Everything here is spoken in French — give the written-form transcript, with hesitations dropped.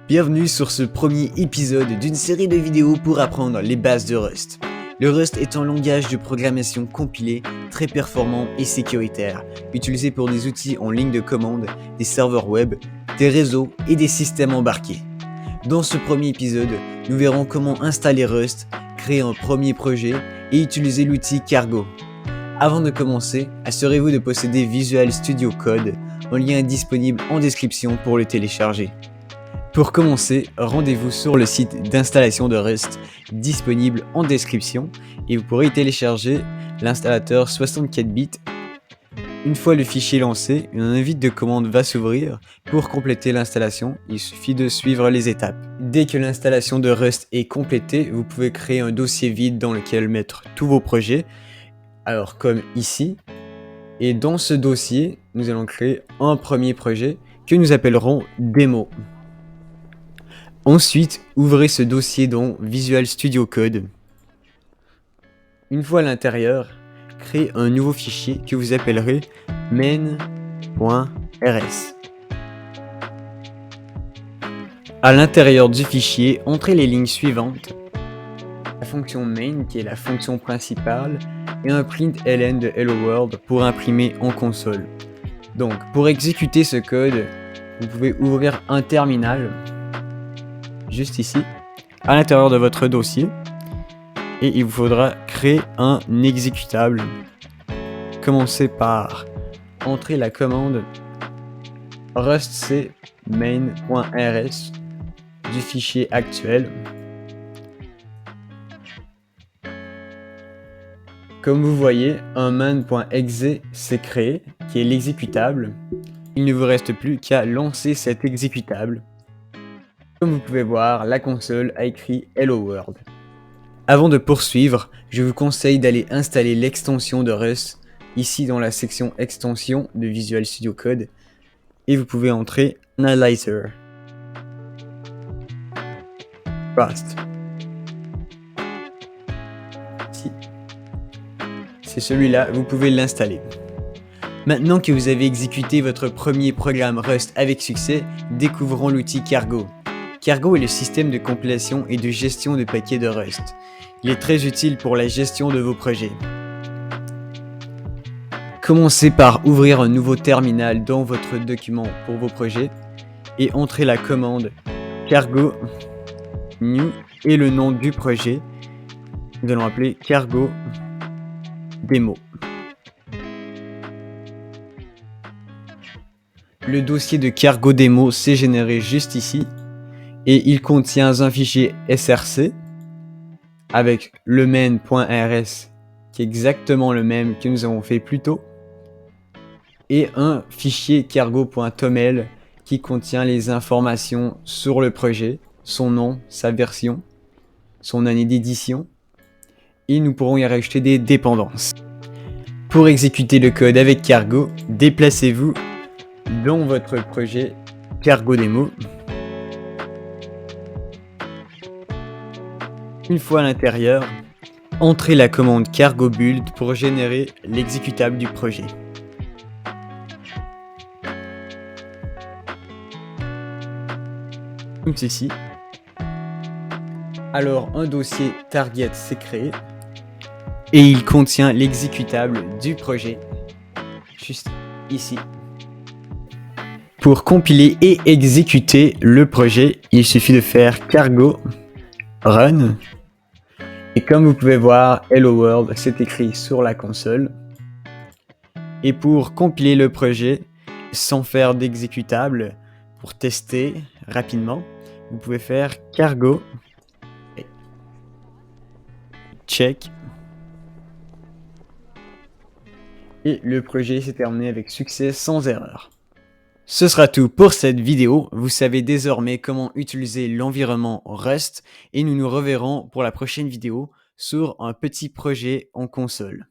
Bienvenue sur ce premier épisode d'une série de vidéos pour apprendre les bases de Rust. Le Rust est un langage de programmation compilé, très performant et sécuritaire, utilisé pour des outils en ligne de commande, des serveurs web, des réseaux et des systèmes embarqués. Dans ce premier épisode, nous verrons comment installer Rust, créer un premier projet et utiliser l'outil Cargo. Avant de commencer, assurez-vous de posséder Visual Studio Code, un lien est disponible en description pour le télécharger. Pour commencer, rendez-vous sur le site d'installation de Rust disponible en description et vous pourrez y télécharger l'installateur 64 bits. Une fois le fichier lancé, une invite de commande va s'ouvrir. Pour compléter l'installation, il suffit de suivre les étapes. Dès que l'installation de Rust est complétée, vous pouvez créer un dossier vide dans lequel mettre tous vos projets, alors comme ici. Et dans ce dossier, nous allons créer un premier projet que nous appellerons démo. Ensuite, ouvrez ce dossier dans Visual Studio Code. Une fois à l'intérieur, créez un nouveau fichier que vous appellerez main.rs. À l'intérieur du fichier, entrez les lignes suivantes. La fonction main, qui est la fonction principale, et un println de Hello World pour imprimer en console. Donc, pour exécuter ce code, vous pouvez ouvrir un terminal, juste ici, à l'intérieur de votre dossier, et il vous faudra créer un exécutable. Commencez par entrer la commande rustc main.rs du fichier actuel. Comme vous voyez, un main.exe s'est créé, qui est l'exécutable. Il ne vous reste plus qu'à lancer cet exécutable. Comme vous pouvez voir, la console a écrit Hello World. Avant de poursuivre, je vous conseille d'aller installer l'extension de Rust, ici dans la section extension de Visual Studio Code, et vous pouvez entrer Analyzer. Rust. Si. C'est celui-là, vous pouvez l'installer. Maintenant que vous avez exécuté votre premier programme Rust avec succès, découvrons l'outil Cargo. Cargo est le système de compilation et de gestion de paquets de Rust. Il est très utile pour la gestion de vos projets. Commencez par ouvrir un nouveau terminal dans votre document pour vos projets et entrez la commande cargo new et le nom du projet. Nous allons appeler cargo démo. Le dossier de cargo démo s'est généré juste ici. Et il contient un fichier src avec le main.rs qui est exactement le même que nous avons fait plus tôt et un fichier cargo.toml qui contient les informations sur le projet, son nom, sa version, son année d'édition et nous pourrons y rajouter des dépendances. Pour exécuter le code avec Cargo, déplacez-vous dans votre projet Cargo Démo. Une fois à l'intérieur, entrez la commande cargo build pour générer l'exécutable du projet. Comme ceci. Alors un dossier target s'est créé et il contient l'exécutable du projet, juste ici. Pour compiler et exécuter le projet, il suffit de faire cargo run. Et comme vous pouvez voir, Hello World, c'est écrit sur la console. Et pour compiler le projet, sans faire d'exécutable, pour tester rapidement, vous pouvez faire cargo check. Et le projet s'est terminé avec succès sans erreur. Ce sera tout pour cette vidéo. Vous savez désormais comment utiliser l'environnement Rust et nous nous reverrons pour la prochaine vidéo sur un petit projet en console.